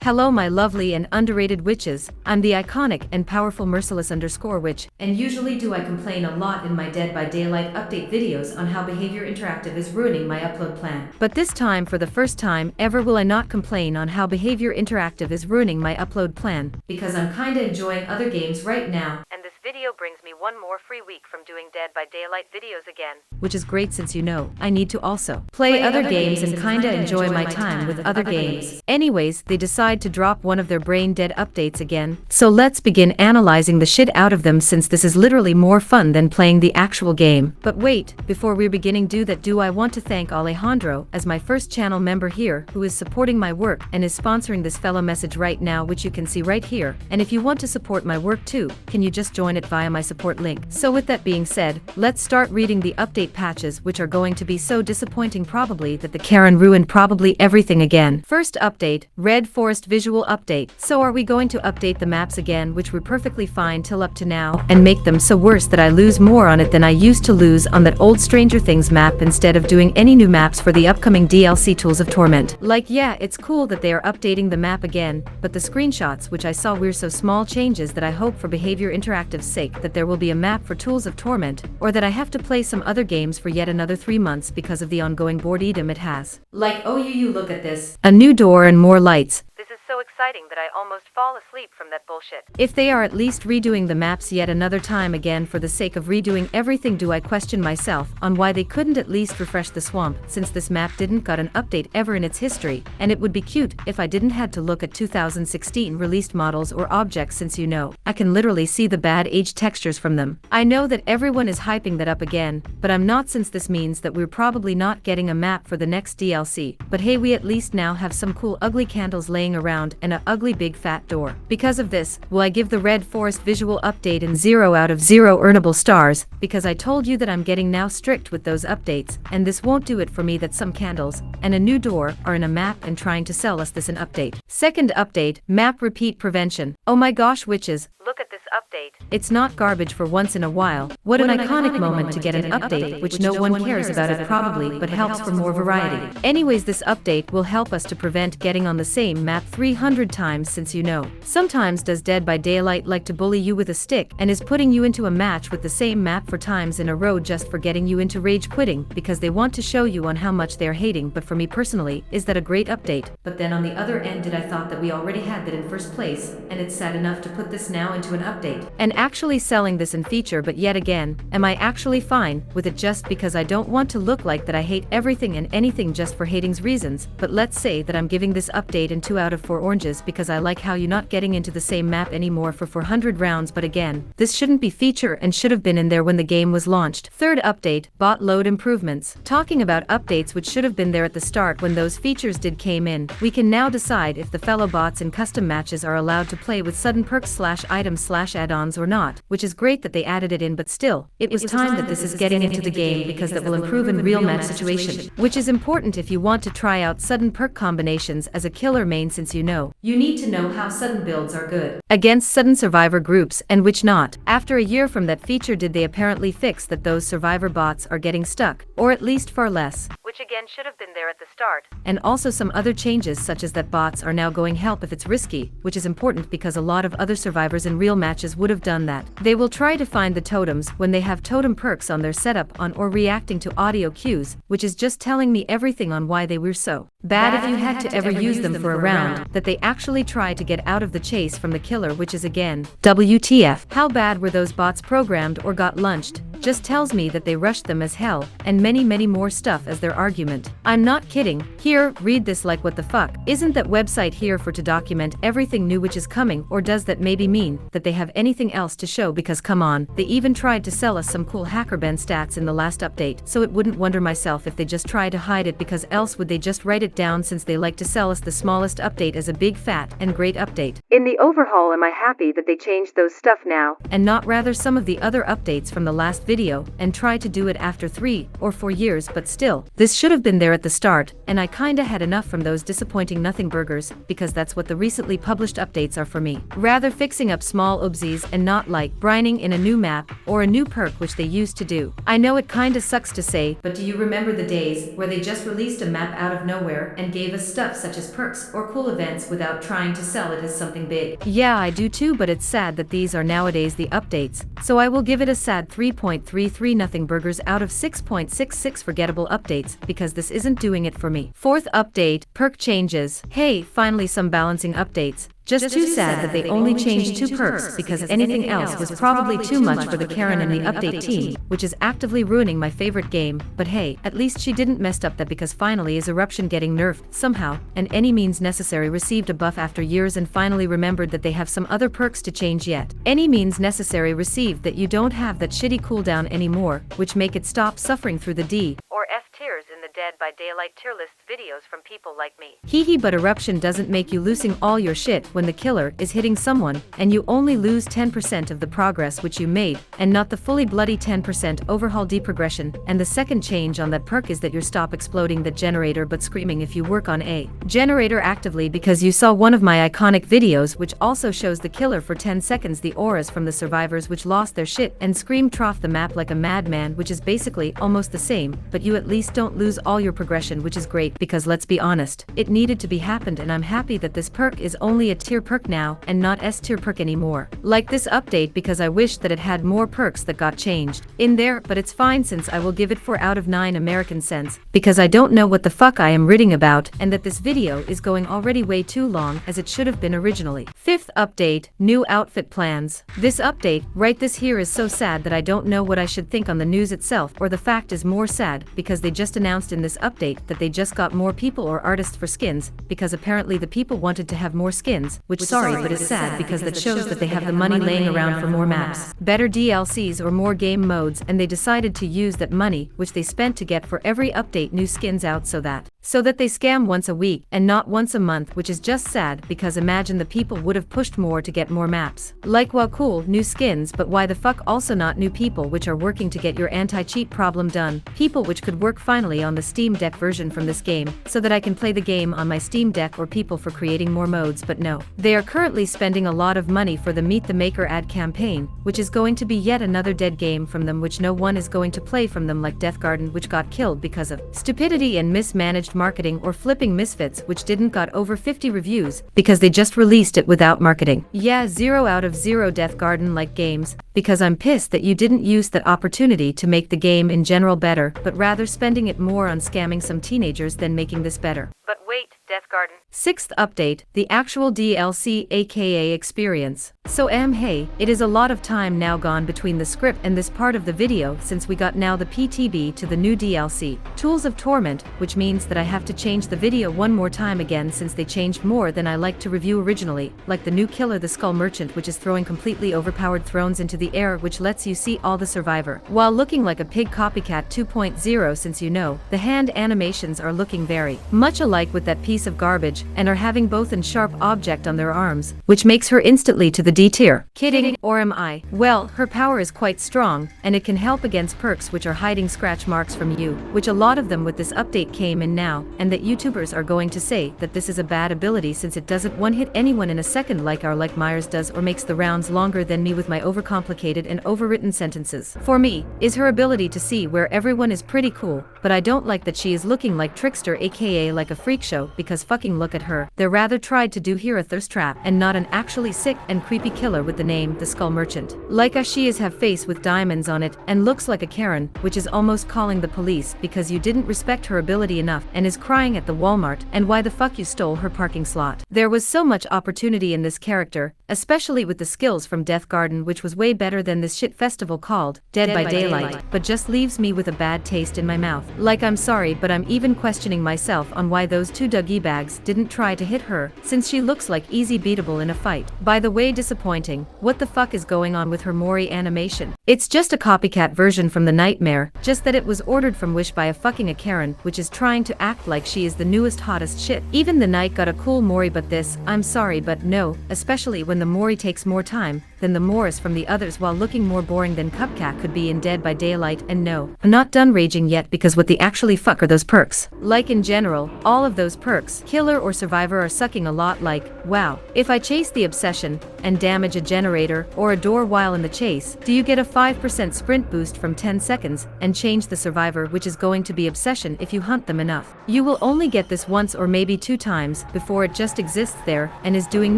Hello my lovely and underrated witches, I'm the iconic and powerful merciless underscore witch, and usually do I complain a lot in my Dead by Daylight update videos on how Behavior Interactive is ruining my upload plan. But this time, for the first time ever, will I not complain on how Behavior Interactive is ruining my upload plan, because I'm kinda enjoying other games right now, and this video brings me one more free week from doing Dead by Daylight videos again, which is great since I need to also play other games and kinda enjoy my time with other games. Anyways, they decide to drop one of their brain dead updates again, so let's begin analyzing the shit out of them, since this is literally more fun than playing the actual game. But wait, before we're beginning I want to thank Alejandro as my first channel member here, who is supporting my work and is sponsoring this fellow message right now, which you can see right here. And if you want to support my work too, can you just join it via my support link? So with that being said, let's start reading the update patches, which are going to be so disappointing probably that the Karen ruined probably everything again. First update, Red Forest visual update. So are we going to update the maps again, which were perfectly fine till up to now, and make them so worse that I lose more on it than I used to lose on that old Stranger Things map, instead of doing any new maps for the upcoming DLC Tools of Torment? Like, yeah, it's cool that they are updating the map again, but the screenshots which I saw were so small changes that I hope for Behavior Interactive's sake that there will be a map for Tools of Torment, or that I have to play some other games for yet another 3 months because of the ongoing boredom it has. Like, oh you look at this. A new door and more lights. This is so exciting that I almost fall asleep from that bullshit. If they are at least redoing the maps yet another time again for the sake of redoing everything, do I question myself on why they couldn't at least refresh the swamp, since this map didn't got an update ever in its history, and it would be cute if I didn't had to look at 2016 released models or objects, since I can literally see the bad age textures from them. I know that everyone is hyping that up again, but I'm not, since this means that we're probably not getting a map for the next DLC. But hey, we at least now have some cool ugly candles laying around and a ugly big fat door. Because of this, will I give the Red Forest visual update in 0 out of 0 earnable stars, because I told you that I'm getting now strict with those updates, and this won't do it for me that some candles and a new door are in a map and trying to sell us this an update. Second update, map repeat prevention. Oh my gosh witches, look at this update. It's not garbage for once in a while. What an iconic moment to get an update which no one cares about it probably, but helps for more variety. Anyways, this update will help us to prevent getting on the same map 300 times, since sometimes does Dead by Daylight like to bully you with a stick and is putting you into a match with the same map for times in a row just for getting you into rage quitting because they want to show you on how much they're hating. But for me personally, is that a great update? But then on the other end, I thought that we already had that in first place, and it's sad enough to put this now into an update and actually selling this in feature. But yet again, am I actually fine with it just because I don't want to look like that I hate everything and anything just for hating's reasons? But let's say that I'm giving this update in 2 out of 4 oranges because I like how you're not getting into the same map anymore for 400 rounds. But again, this shouldn't be feature and should have been in there when the game was launched. Third update, bot load improvements. Talking about updates which should have been there at the start when those features came in, we can now decide if the fellow bots in custom matches are allowed to play with sudden perks / items / add-ons or not, which is great that they added it in, but still, it was time that this is getting into the game, because that will improve in real match situation, which is important if you want to try out sudden perk combinations as a killer main, since you need to know how sudden builds are good against sudden survivor groups and which not. After a year from that feature, did they apparently fix that those survivor bots are getting stuck, or at least far less, which again should have been there at the start. And also some other changes, such as that bots are now going help if it's risky, which is important because a lot of other survivors in real matches would have done that. They will try to find the totems when they have totem perks on their setup on, or reacting to audio cues, which is just telling me everything on why they were so bad if you had to ever use them for a round, that they actually try to get out of the chase from the killer, which is again, WTF. How bad were those bots programmed or got lunched? Just tells me that they rushed them as hell, and many more stuff as their argument. I'm not kidding. Here, read this, like what the fuck? Isn't that website here for to document everything new which is coming, or does that maybe mean that they have anything else to show? Because come on, they even tried to sell us some cool hacker Ben stats in the last update, so it wouldn't wonder myself if they just try to hide it, because else would they just write it down, since they like to sell us the smallest update as a big fat and great update. In the overhaul, am I happy that they changed those stuff now, and not rather some of the other updates from the last video, and try to do it after 3 or 4 years? But still, this should have been there at the start, and I kinda had enough from those disappointing nothing burgers, because that's what the recently published updates are for me. Rather fixing up small oopsies and not like brining in a new map or a new perk, which they used to do. I know it kinda sucks to say, but do you remember the days where they just released a map out of nowhere everywhere and gave us stuff such as perks or cool events without trying to sell it as something big. Yeah, I do too, but it's sad that these are nowadays the updates. So I will give it a sad 3.33 nothing burgers out of 6.66 forgettable updates because this isn't doing it for me. Fourth update, Perk Changes. Hey, finally some balancing updates. Just too sad that they only changed 2 perks because anything else was probably too much for the Karen and the update team, which is actively ruining my favorite game, but hey, at least she didn't mess up that because finally is Eruption getting nerfed, somehow, and Any Means Necessary received a buff after years and finally remembered that they have some other perks to change yet. Any Means Necessary received that you don't have that shitty cooldown anymore, which make it stop suffering through the D or F tiers in the Dead by Daylight tier list videos from people like me. Hehe, but Eruption doesn't make you losing all your shit when the killer is hitting someone, and you only lose 10% of the progress which you made, and not the fully bloody 10% overhaul deprogression, and the second change on that perk is that you stop exploding the generator but screaming if you work on a generator actively because you saw one of my iconic videos which also shows the killer for 10 seconds the auras from the survivors which lost their shit and scream trough the map like a madman, which is basically almost the same, but you at least don't lose all your progression, which is great because let's be honest, it needed to be happened, and I'm happy that this perk is only a tier perk now and not S tier perk anymore. Like this update because I wish that it had more perks that got changed in there, but it's fine since I will give it 4 out of 9 American cents because I don't know what the fuck I am reading about and that this video is going already way too long as it should have been originally. Fifth update, new outfit plans. This update, right this here is so sad that I don't know what I should think on the news itself, or the fact is more sad because they just announced in this update that they just got more people or artists for skins because apparently the people wanted to have more skins, which sorry but it's sad because that shows that they have the money laying around for more maps, better DLCs or more game modes, and they decided to use that money which they spent to get for every update new skins out so that they scam once a week and not once a month, which is just sad because imagine the people would have pushed more to get more maps. Like, well, cool, new skins, but why the fuck also not new people which are working to get your anti-cheat problem done, people which could work finally on the Steam Deck version from this game so that I can play the game on my Steam Deck, or people for creating more modes, but no. They are currently spending a lot of money for the Meet the Maker ad campaign, which is going to be yet another dead game from them which no one is going to play from them, like Death Garden, which got killed because of stupidity and mismanaged marketing, or Flipping Misfits, which didn't got over 50 reviews because they just released it without marketing. Yeah, 0 out of 0 Death Garden like games, because I'm pissed that you didn't use that opportunity to make the game in general better, but rather spending it more on scamming some teenagers than making this better. But wait, Death Garden. Sixth update, the actual DLC aka experience. So hey, it is a lot of time now gone between the script and this part of the video since we got now the PTB to the new DLC, Tools of Torment, which means that I have to change the video one more time again since they changed more than I like to review originally, like the new killer the Skull Merchant, which is throwing completely overpowered thrones into the air which lets you see all the survivor, while looking like a pig copycat 2.0 since you know, the hand animations are looking very much alike with that piece of garbage and are having both and sharp object on their arms, which makes her instantly to the D tier. Kidding, or am I? Well, her power is quite strong, and it can help against perks which are hiding scratch marks from you, which a lot of them with this update came in now, and that YouTubers are going to say that this is a bad ability since it doesn't one-hit anyone in a second like our like Myers does, or makes the rounds longer than me with my overcomplicated and overwritten sentences. For me, is her ability to see where everyone is pretty cool, but I don't like that she is looking like Trickster aka like a freak show, because fucking look at her. They rather tried to do here a thirst trap and not an actually sick and creepy killer with the name the Skull Merchant. Like she is have face with diamonds on it and looks like a Karen, which is almost calling the police because you didn't respect her ability enough, and is crying at the Walmart and why the fuck you stole her parking slot. There was so much opportunity in this character, especially with the skills from Death Garden, which was way better than this shit festival called Dead by Daylight, but just leaves me with a bad taste in my mouth. Like, I'm sorry, but I'm even questioning myself on why those two Dougie bags didn't try to hit her, since she looks like easy beatable in a fight. By the way, disappointing. What the fuck is going on with her Mori animation? It's just a copycat version from the Nightmare, just that it was ordered from Wish by a fucking a Karen, which is trying to act like she is the newest hottest shit. Even the Night got a cool Mori, but this, I'm sorry but no, especially when the Mori takes more time than the Morris from the others while looking more boring than Cupcake could be in Dead by Daylight. And no, I'm not done raging yet because what the actually fuck are those perks? Like in general, all of those perks, Killer or Survivor, are sucking a lot. Like, wow, if I chase the Obsession and damage a generator or a door while in the chase, do you get a 5% sprint boost from 10 seconds and change the Survivor, which is going to be Obsession if you hunt them enough. You will only get this once or maybe 2 times before it just exists there and is doing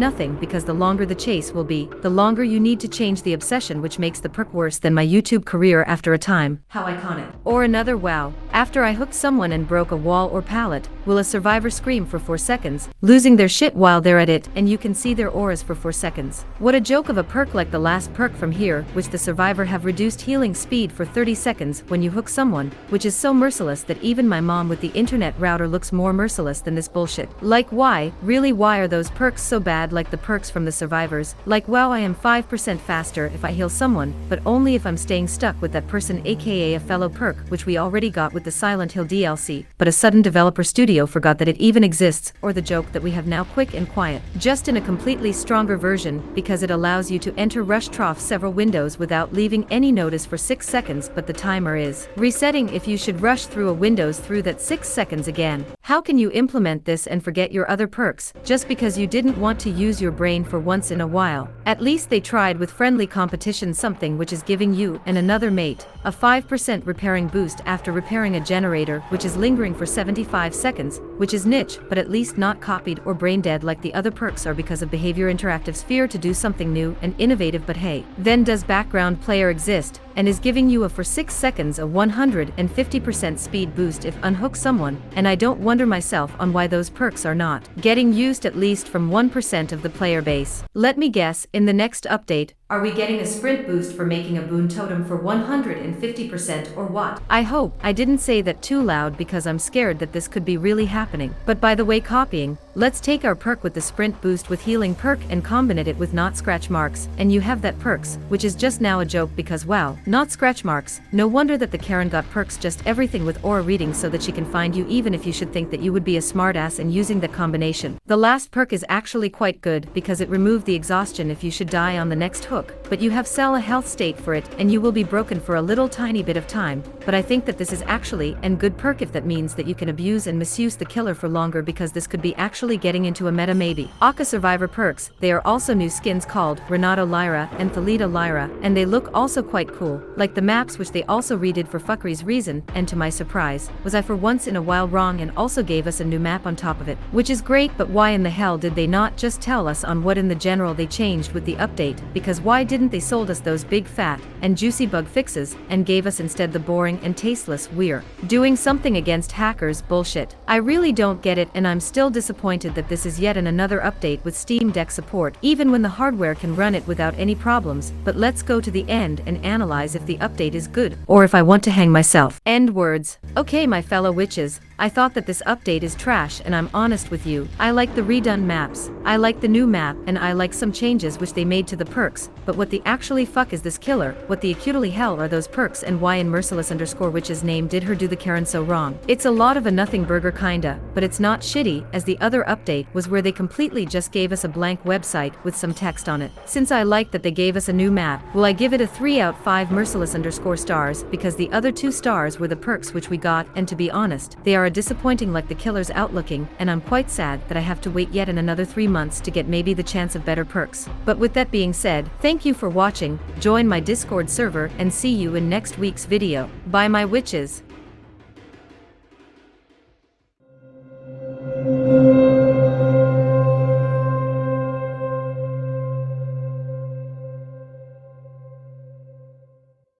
nothing, because the longer the chase will be, the longer you need to change the Obsession, which makes the perk worse than my YouTube career after a time. How iconic. Or another wow. After I hooked someone and broke a wall or pallet, will a Survivor scream for 4 seconds, losing their shit while they're at it, and you can see their auras for 4 seconds. What a joke of a perk like the last perk from here, which the Survivor have reduced healing speed for 30 seconds when you hook someone, which is so merciless that even my mom with the internet router looks more merciless than this bullshit. Like, why? Really, why are those perks so bad? Like the perks from the Survivors. Like, wow, I am 5% faster if I heal someone, but only if I'm staying stuck with that person, aka a fellow perk, which we already got with the Silent Hill DLC, but a sudden developer studio forgot that it even exists. Or the joke that we have now, Quick and Quiet, just in a completely stronger version, because it allows you to enter Rush Trough several windows without leaving any notice for 6 seconds, but the timer is resetting if you should rush through a windows through that 6 seconds again. How can you implement this and forget your other perks, just because you didn't want to use your brain for once in a while? At least they tried with friendly competition, something which is giving you and another mate a 5% repairing boost after repairing a generator, which is lingering for 75 seconds, which is niche, but at least not copied or brain dead like the other perks are because of Behavior Interactive's fear to do something new and innovative. But hey, then does background player exist, and is giving you a for 6 seconds a 150% speed boost if unhook someone, and I don't wonder myself on why those perks are not getting used at least from 1% of the player base. Let me guess, in the next update, are we getting a sprint boost for making a boon totem for 150% or what? I hope I didn't say that too loud because I'm scared that this could be really happening. But by the way, copying, let's take our perk with the sprint boost with healing perk and combine it with not scratch marks, and you have that perks, which is just now a joke because wow, not scratch marks. No wonder that the Karen got perks just everything with aura reading so that she can find you even if you should think that you would be a smartass and using that combination. The last perk is actually quite good because it removed the exhaustion if you should die on the next hook, but you have sell a health state for it and you will be broken for a little tiny bit of time. But I think that this is actually an good perk if that means that you can abuse and misuse the killer for longer, because this could be actually getting into a meta maybe. Aka Survivor perks, they are also new skins called Renato Lyra and Thalita Lyra, and they look also quite cool, like the maps, which they also redid for fuckery's reason, and to my surprise, was I for once in a while wrong and also gave us a new map on top of it, which is great. But why in the hell did they not just tell us on what in the general they changed with the update? Because why didn't they sold us those big fat and juicy bug fixes and gave us instead the boring and tasteless "we're doing something against hackers" bullshit? I really don't get it, and I'm still disappointed that this is yet another update with Steam Deck support, even when the hardware can run it without any problems. But let's go to the end and analyze if the update is good, or if I want to hang myself. End words. Okay, my fellow witches, I thought that this update is trash, and I'm honest with you. I like the redone maps, I like the new map, and I like some changes which they made to the perks, but what the actually fuck is this killer? What the acutely hell are those perks, and why in merciless_witch's name did her do the Karen so wrong? It's a lot of a nothing burger kinda, but it's not shitty, as the other update was where they completely just gave us a blank website with some text on it. Since I like that they gave us a new map, will I give it a 3 out 5 merciless_stars, because the other 2 stars were the perks which we got, and to be honest, they are disappointing like the killer's outlooking, and I'm quite sad that I have to wait yet another 3 months to get maybe the chance of better perks. But with that being said, thank you for watching, join my Discord server, and see you in next week's video. Bye my witches.